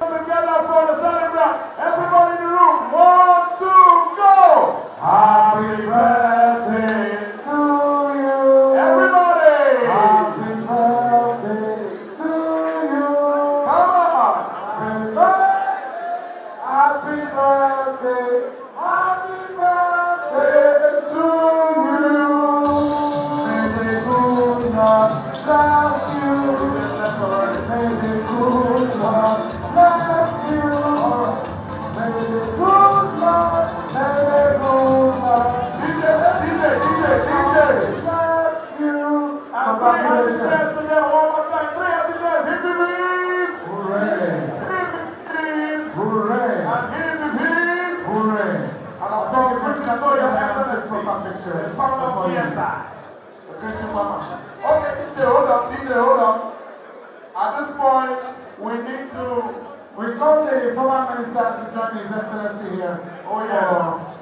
Together for the celebrant. Everybody in the room. 1, 2, go! Happy birthday to you. Everybody. Happy birthday to you. Come on. Happy birthday. Happy birthday to you. May the good Lord bless you. May the good Lord bless you. May the good Lord, may the good Lord DJ, bless you. And 3 empty chairs together one more time. 3 empty chairs. Hip, hip, hip. Hooray. Hip, hip, hip. Hooray. And hip, hip, hip. Hooray. And of course, Mr. Soya Excellency, the founder of PSI. Okay, hold on. At this point, we call the former ministers to join His Excellency here. Oh, yes.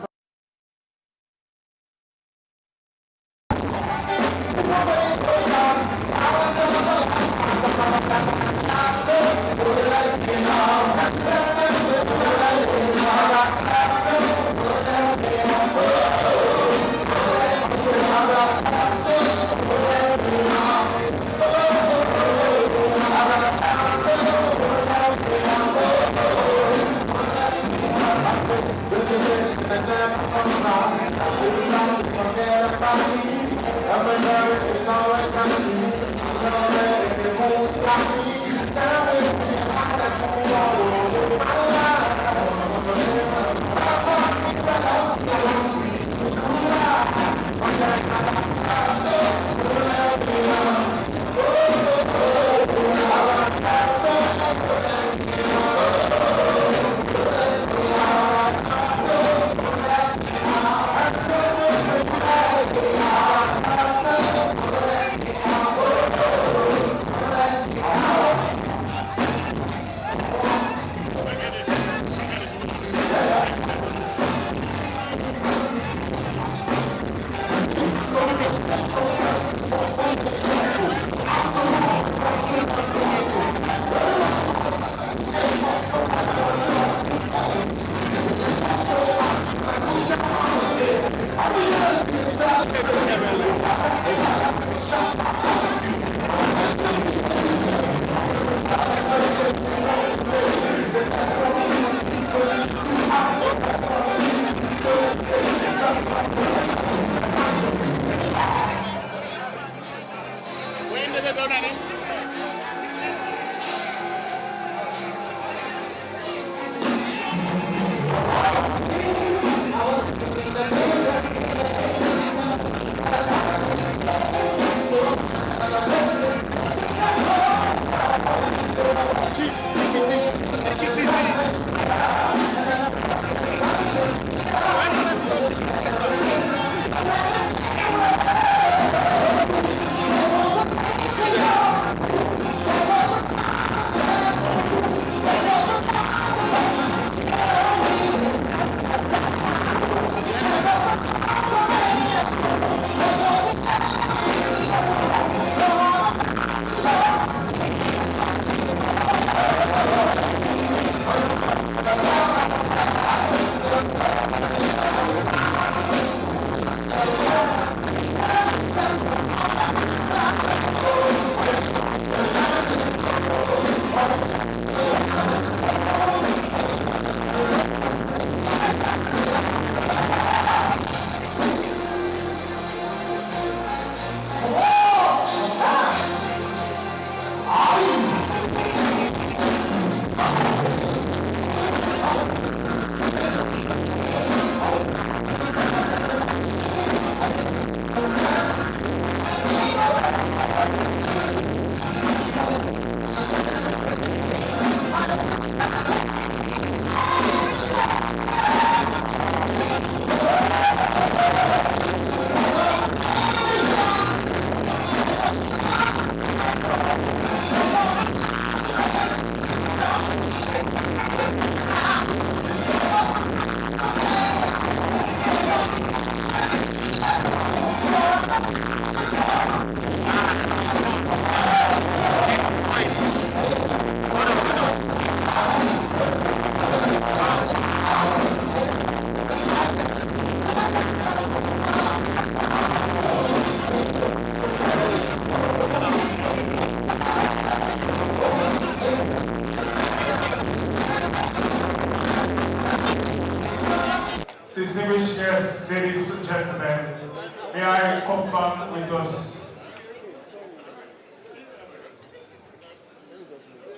ladies and gentlemen, may I confirm with us?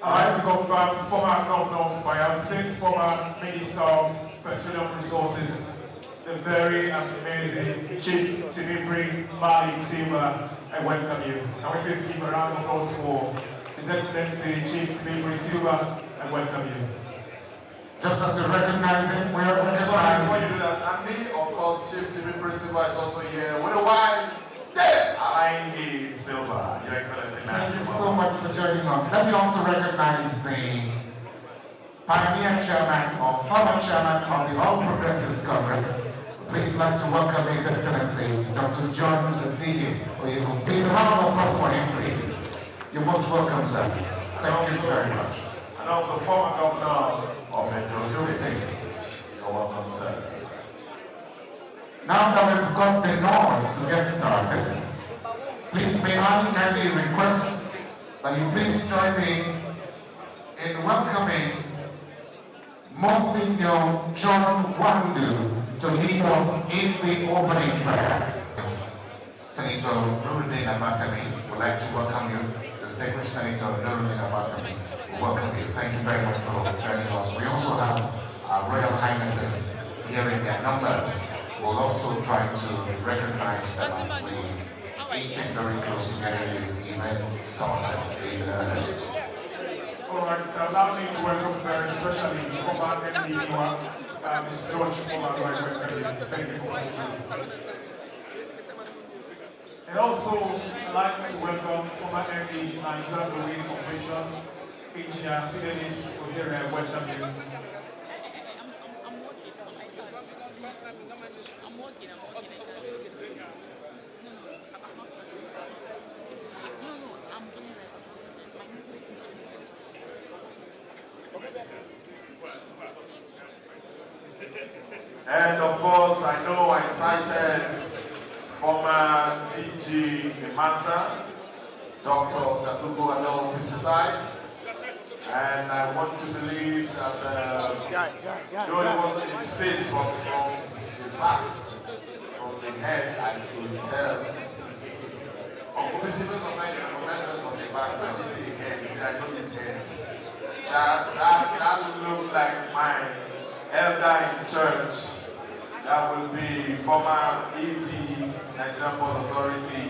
I'd like to confirm former Governor of Fubara State, former Minister of Petroleum Resources, the very amazing Chief TINUBU Silva. I welcome you. Can we please give a round of applause for His Excellency Chief TINUBU Silva? I welcome you. Just as you recognize him, we are sorry, before you do that, and me, of course, Chief TINUBU Silva is also here with a wife, Nnamdi Silva, Your Excellency. Thank you so much for joining us. Let me also recognize the pioneer chairman or former chairman of the All Progressives Congress. Please like to welcome His Excellency Dr. John Lasidi. Please a round of applause for him, please. You're most welcome, sir. Thank you very much. And also former governor of Edo State. You're welcome, sir. Now that we've got the nod to get started, please may I kindly request that you please join me in welcoming Monsignor John Wandu to lead us in the opening prayer. Senator Nuruddin Abatami would like to welcome you. Distinguished Senator Nuruddin Abatami, welcome you. Thank you very much for joining us. We also have our Royal Highnesses here in their numbers. We'll also try to recognize them as we inching very close to getting this event started in earnest. Alright, so allow me to welcome very especially former MD Mr. George Fubara. Thank you for coming. And also, I'd like to welcome former MD Nigerian Corporation, Engineer Fidelis Ojere. Welcome you. And of course, I know I cited former DG Emasa, Dr. Nnamdi Kanu, and I want to believe that though it wasn't his face, but from his back, from the head, I could tell. From the back, I just see the head, I know his head. That looked like my elder in church. That will be former ED, Nigerian Port Authority,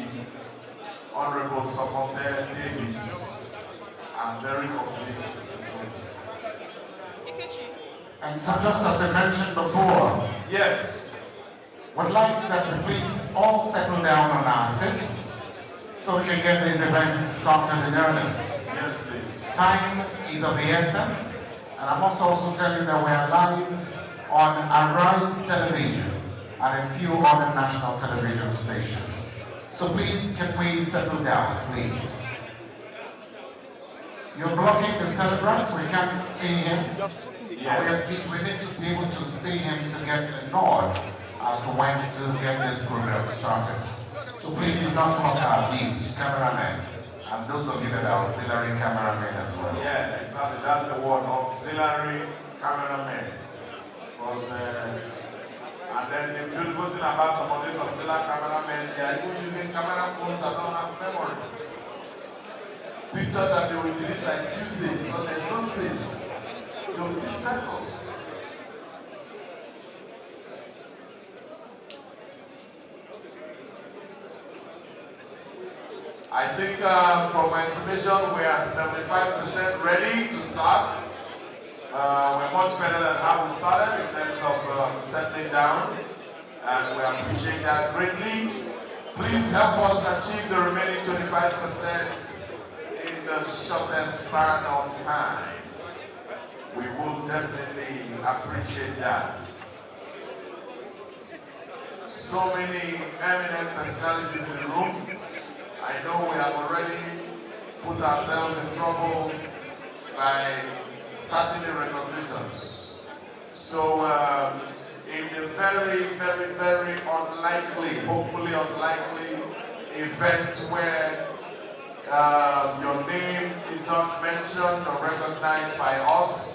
Honorable Soponte Davis. I'm very convinced it was. And so just as I mentioned before, yes, would like that we please all settle down on our seats so we can get this event started in earnest. Yes, please. Time is of the essence, and I must also tell you that we are live on Arise Television and a few other national television stations. So please, can we settle down, please? You're blocking the celebrant, we can't see him. Yes. We need to be able to see him to get a nod as to when to get this program started. So please do not block our views, cameramen, and those of you that are auxiliary cameramen as well. Yeah, exactly. That's the word, auxiliary cameramen. Because, and then the beautiful thing about some of these auxiliary cameramen, they are even using camera phones that don't have memory. Picture that they will delete like Tuesday because there's no space. They will still stress us. I think from my estimation we are 75% ready to start. We're much better than how we started in terms of settling down, and we appreciate that greatly. Please help us achieve the remaining 25% in the shortest span of time. We will definitely appreciate that. So many eminent personalities in the room. I know we have already put ourselves in trouble by starting the recognitions. So in the very, very, very unlikely, hopefully unlikely event where your name is not mentioned or recognized by us,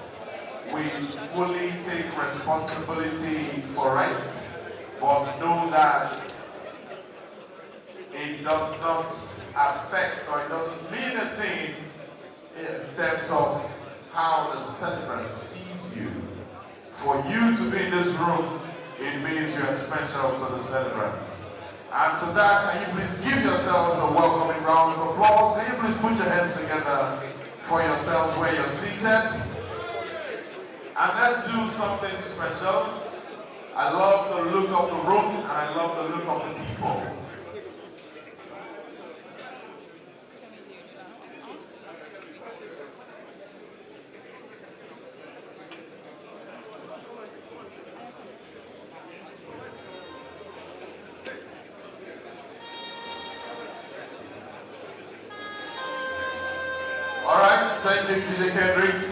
we fully take responsibility for it. but know that it does not affect or it doesn't mean a thing in terms of how the celebrant sees you. For you to be in this room, it means you are special to the celebrant. And to that, can you please give yourselves a welcoming round of applause? Can you please put your hands together for yourselves where you're seated? And let's do something special. I love the look of the room and I love the look of the people. Alright, thank you, DJ Kendrick.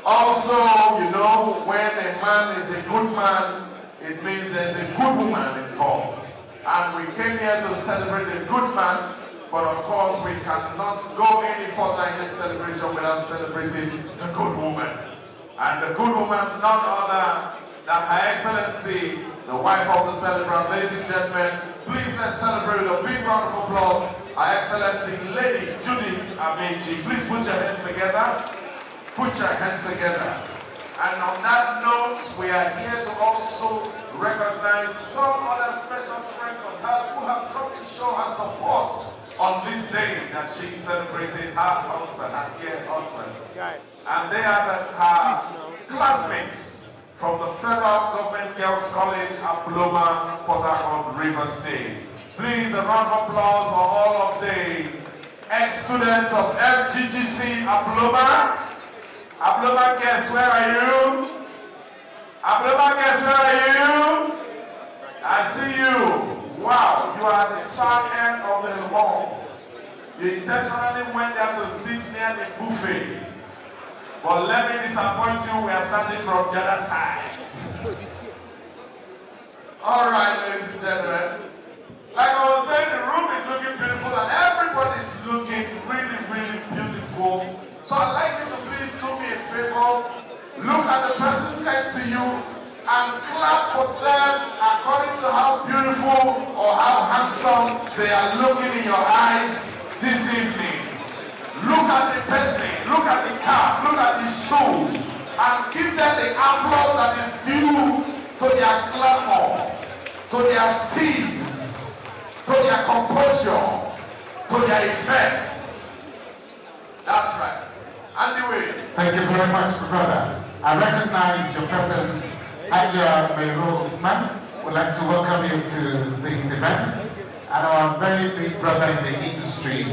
Also, you know, when a man is a good man, it means there's a good woman involved. And we came here to celebrate a good man, but of course we cannot go any further in this celebration without celebrating the good woman. And the good woman, none other than Her Excellency, the wife of the celebrant. Ladies and gentlemen, please let's celebrate with a big round of applause Her Excellency Lady Judith Amaechi. Please put your hands together. Put your hands together. And on that note, we are here to also recognize some other special friends of hers who have come to show her support on this day that she's celebrating her husband, her dear husband. And they are her classmates from the Federal Government Girls College, Apuloma, Port Harcourt, River State. Please, a round of applause for all of the ex-students of FGGC Apuloma. Apuloma, guess where are you? Apuloma, guess where are you? I see you. Wow, you are the far end of the hall. You intentionally went there to sit near the buffet. But let me disappoint you, we are starting from the other side. Alright, ladies and gentlemen. Like I was saying, the room is looking beautiful and everybody is looking really, really beautiful. So I'd like you to please do me a favor, look at the person next to you and clap for them according to how beautiful or how handsome they are looking in your eyes this evening. Look at the person, look at the cap, look at the shoe, and give them the applause that is due to their glamour, to their steeds, to their composure, to their effects. That's right. Anyway. Thank you very much, brother. I recognize your presence. Haja Meirosman would like to welcome you to this event. And our very big brother in the industry,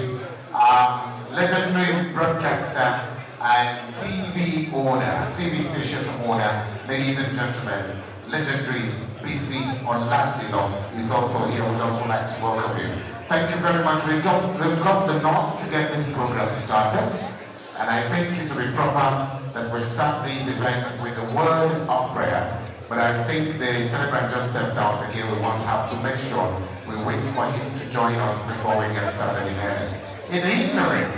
legendary broadcaster and TV owner, TV station owner, ladies and gentlemen, legendary BC Olatilo is also here. We'd also like to welcome you. Thank you very much. We've got the nod to get this program started. And I think it will be proper that we start this event with a word of prayer. But I think the celebrant just stepped out again. We won't have to make sure we wait for him to join us before we get started in earnest. In the interim,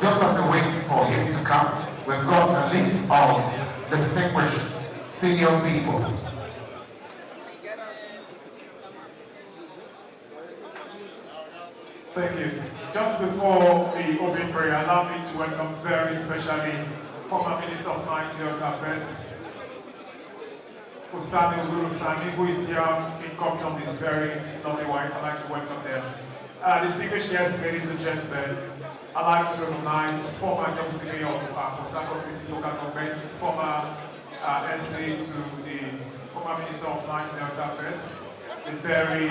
just as we wait for him to come, we've got a list of distinguished senior people. Thank you. Just before the opening prayer, allow me to welcome very specially former Minister of Nigerian Affairs, Usani, who is here in company of this very lovely wife. I'd like to welcome them. Distinguished guests, ladies and gentlemen, I'd like to recognize former Deputy Mayor of Port Harcourt City Local Government, former SA to the former Minister of Nigerian Affairs, the very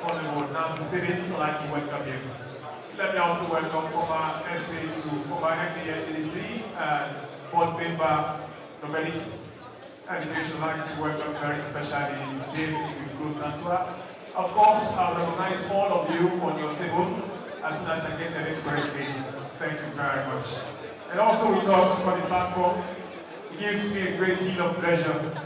honorable Nancy Stevens. I'd like to welcome you. Let me also welcome former SA to former MDC, board member Nobody Education. I'd like to welcome very specially Dele Nantua. Of course, I'll recognize all of you on your table as soon as I get it correctly. Thank you very much. And also with us on the platform, it gives me a great deal of pleasure.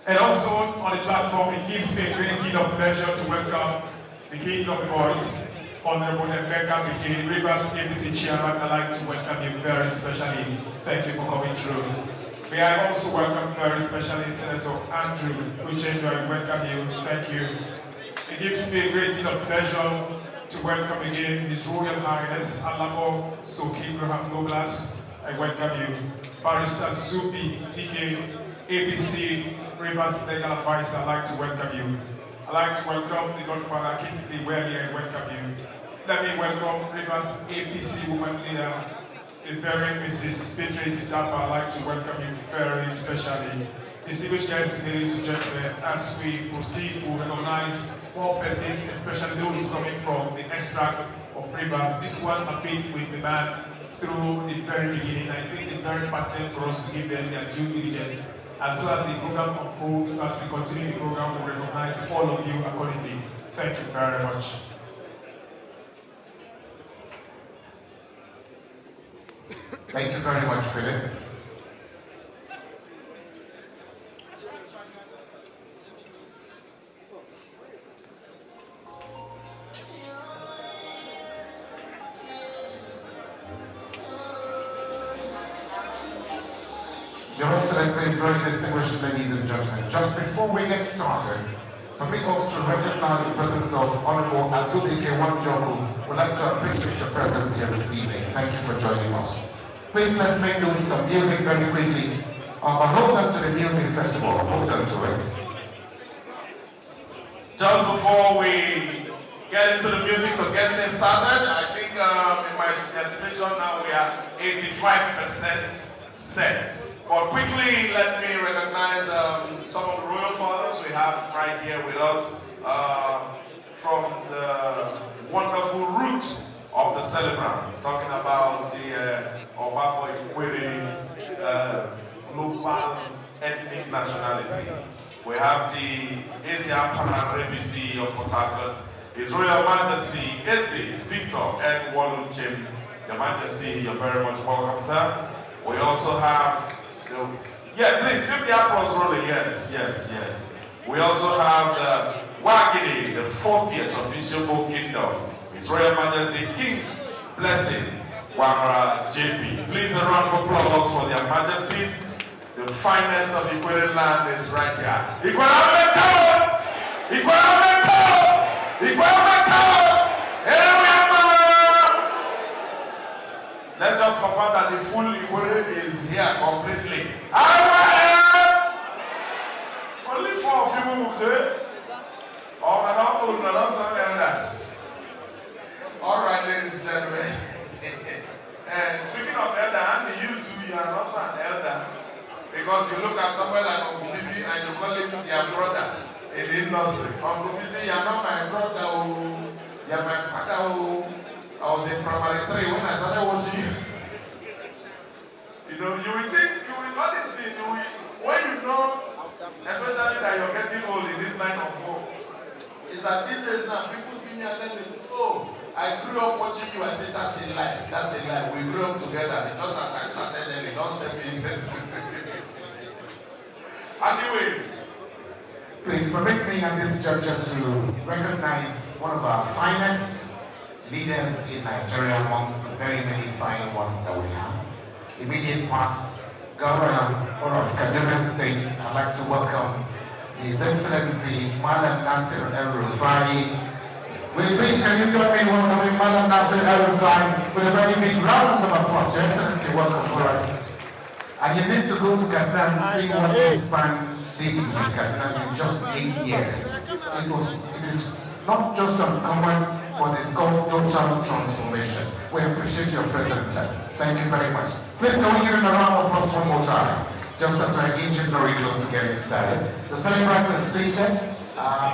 And also on the platform, it gives me a great deal of pleasure to welcome the King of the Boys, Honorable Nnamdi Kanu, Rivers ABC Chairman. I'd like to welcome you very specially. Thank you for coming through. May I also welcome very specially Senator Andrew Ojendo. I welcome you. Thank you. It gives me a great deal of pleasure to welcome again His Royal Highness Alamo Soki Graham Douglas. I welcome you. Barrister Zubi DK, APC Rivers Legal Advisor. I'd like to welcome you. I'd like to welcome the Godfather Kingsley Welly. I welcome you. Let me welcome Rivers APC Woman Leader, the very Mrs. Beatrice Dapa. I'd like to welcome you very specially. Distinguished guests, ladies and gentlemen, as we proceed, we recognize more persons, especially those coming from the extract of Rivers. These ones have been with the man through the very beginning. I think it's very pertinent for us to give them their due diligence. As well as the program unfolds, as we continue the program, we recognize all of you accordingly. Thank you very much. Thank you very much, Philip. Your Excellencies, very distinguished ladies and gentlemen, just before we get started, permit us to recognize the presence of Honorable Asue Ighodalo. We'd like to appreciate your presence here this evening. Thank you for joining us. Please let's make doing some music very quickly. Hold on to the music festival. Hold on to it. Just before we get into the music to get this started, I think in my estimation now we are 85% set. But quickly, let me recognize some of the royal fathers we have right here with us from the wonderful root of the celebrant, talking about the global ethnic nationality. We have the Asian Pararebisi of Port Harcourt, His Royal Majesty Eze Victor N. Waluchim. Your Majesty, you're very much welcome, sir. We also have please keep the applause rolling. Yes. We also have the Wagini, the 40th of Isiokpo Kingdom, His Royal Majesty King Blessing Wamara JP. Please a round of applause for their majesties. The finest of Ikwere land is right here. Let's just confirm that the full Ikwere is here completely. Only 4 of you moved there. Oh, my time elders. All right, ladies and gentlemen. And speaking of elder, and you too, you are also an elder. Because you look at somebody like Uncle Bisi and you call him your brother in the industry. Uncle Bisi, you are not my brother, you are my father. I was in primary 3 when I started watching you. You know, you will think, you will honestly, when you know, especially that you're getting old in this line of work, is that these days now, people see me and then they say, oh, I grew up watching you. I said, that's a lie. We grew up together. It's just that I started early. Don't tell me. Anyway, please permit me at this juncture to recognize one of our finest leaders in Nigeria amongst the very many fine ones that we have. Immediate past Governor of Kaduna State, I'd like to welcome His Excellency Madam Nasir El-Rufai. Please, can you join me in welcoming Madam Nasir El-Rufai with a very big round of applause. Your Excellency, welcome, sir. And you need to go to Kaduna and see what this man did in Kaduna in just 8 years. It is not just uncommon, but it's called total transformation. We appreciate your presence, sir. Thank you very much. Please, can we give him a round of applause one more time? Just as we're engaging very close to getting started. The celebrant is seated.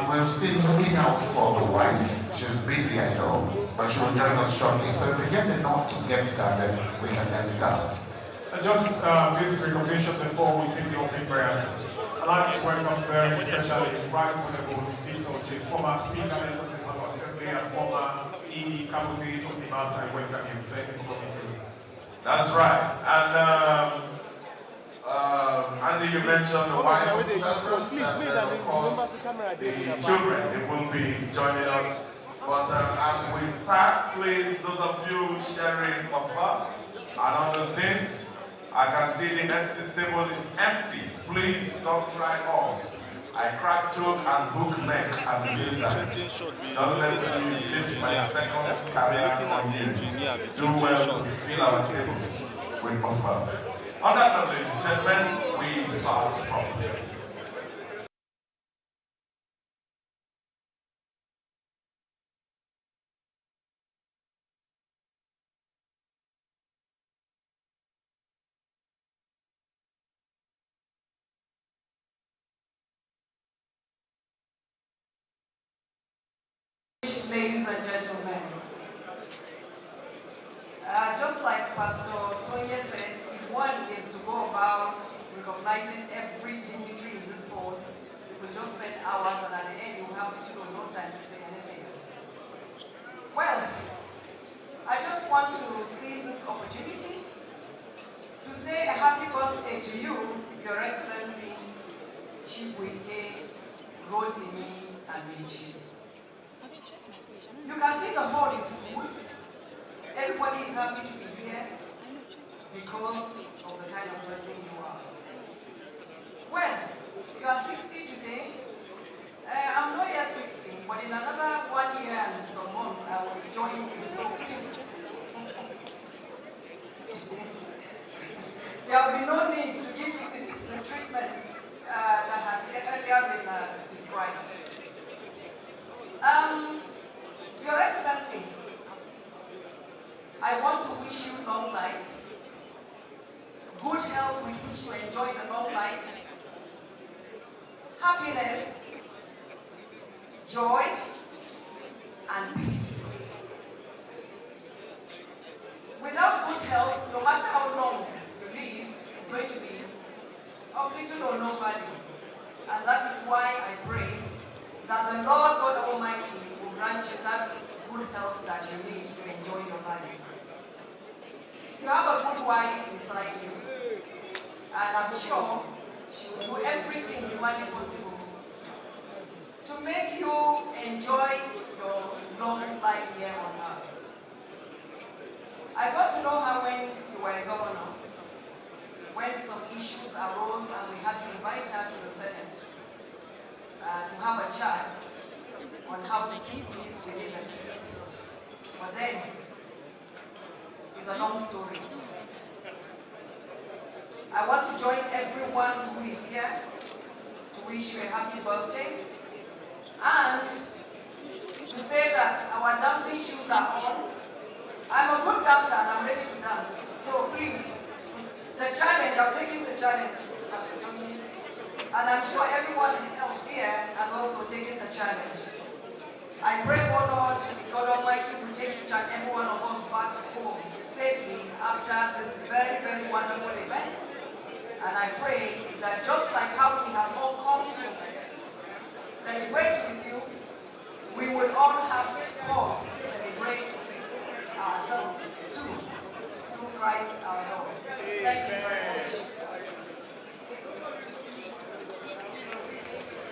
We're still looking out for the wife. She's busy, I know, but she will join us shortly. So if we get the nod to get started, we can then start. Just this recognition before we take the opening prayers. I'd like to welcome very especially Right Honorable Peter Obi, former Speaker of the Assembly and former ED Kabute of the House. I welcome you. Thank you for coming through. That's right. And Andy, you mentioned the wife of the celebrant, and of course, the children, they will be joining us. But as we start, please, those of you sharing of her and other things, I can see the MC's table is empty. Please don't try us. I crack joke and hook neck at the same time. Don't let me use this my second career on you. Do well to fill our tables with puff. On that note, ladies and gentlemen, we start properly. Ladies and gentlemen, just like Pastor Tonya said, if one is to go about recognizing every dignitary in this hall, we will just spend hours, and at the end you will have literally no time to say anything else. Well, I just want to seize this opportunity to say a happy birthday to you, Your Excellency Chibuike Rotimi Amaechi. You can see the hall is full. Everybody is happy to be here because of the kind of person you are. Well, you are 60 today. I'm not yet 60, but in another 1 year and some months, I will join you. So please, there will be no need to give you the treatment that had earlier been described. Your Excellency, I want to wish you long life, good health with which to enjoy the long life, happiness, joy, and peace. Without good health, no matter how long you live, it's going to be of little or no value. And that is why I pray that the Lord God Almighty will grant you that good health that you need to enjoy your life. You have a good wife beside you, and I'm sure she will do everything humanly possible to make you enjoy your long life here on earth. I got to know her when you were a governor, when some issues arose and we had to invite her to the Senate to have a chat on how to keep peace within the people. But then, it's a long story. I want to join everyone who is here to wish you a happy birthday and to say that our dancing shoes are on. I'm a good dancer and I'm ready to dance. So please, the challenge, I'm taking the challenge, and I'm sure everyone else here has also taken the challenge. I pray, oh Lord, God Almighty will take each and every one of us back home safely after this very, very wonderful event. And I pray that just like how we have all come to celebrate with you, we will all have cause to celebrate ourselves too, through Christ our Lord. Thank you very much.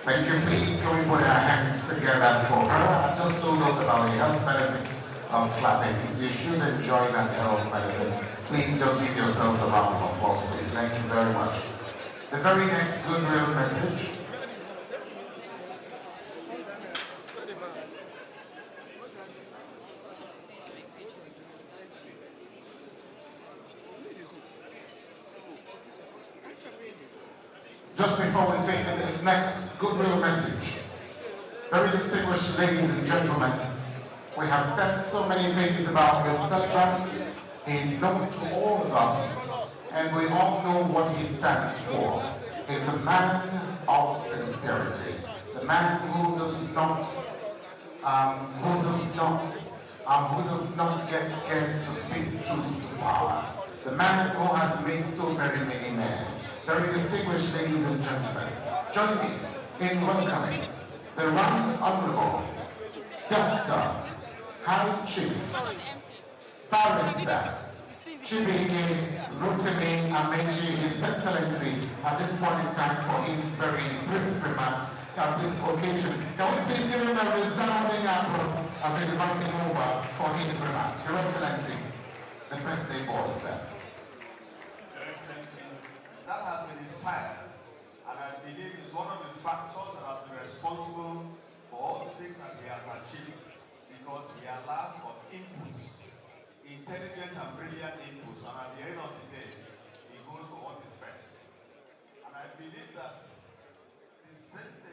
Thank you. Please, can we put our hands together for her? I just told us about the health benefits of clapping. You should enjoy that health benefits. Please just give yourselves a round of applause, please. Thank you very much. The very next goodwill message. Just before we take the next goodwill message, very distinguished ladies and gentlemen, we have said so many things about this celebrant. He is known to all of us, and we all know what he stands for. He is a man of sincerity, the man who does not get scared to speak truth to power, the man who has made so very many men. Very distinguished ladies and gentlemen, join me in welcoming the Right Honorable Dr. High Chief Barrister Chibuike Rotimi Amaechi, His Excellency, at this point in time for his very brief remarks at this occasion. Can we please give him a resounding applause as we invite him over for his remarks? Your Excellency, the birthday boy, sir. Your Excellency, in his time. And I believe it's one of the factors that have been responsible for all the things that he has achieved, because he allows for inputs, intelligent and brilliant inputs, and at the end of the day, he goes for what is best. And I believe that the same thing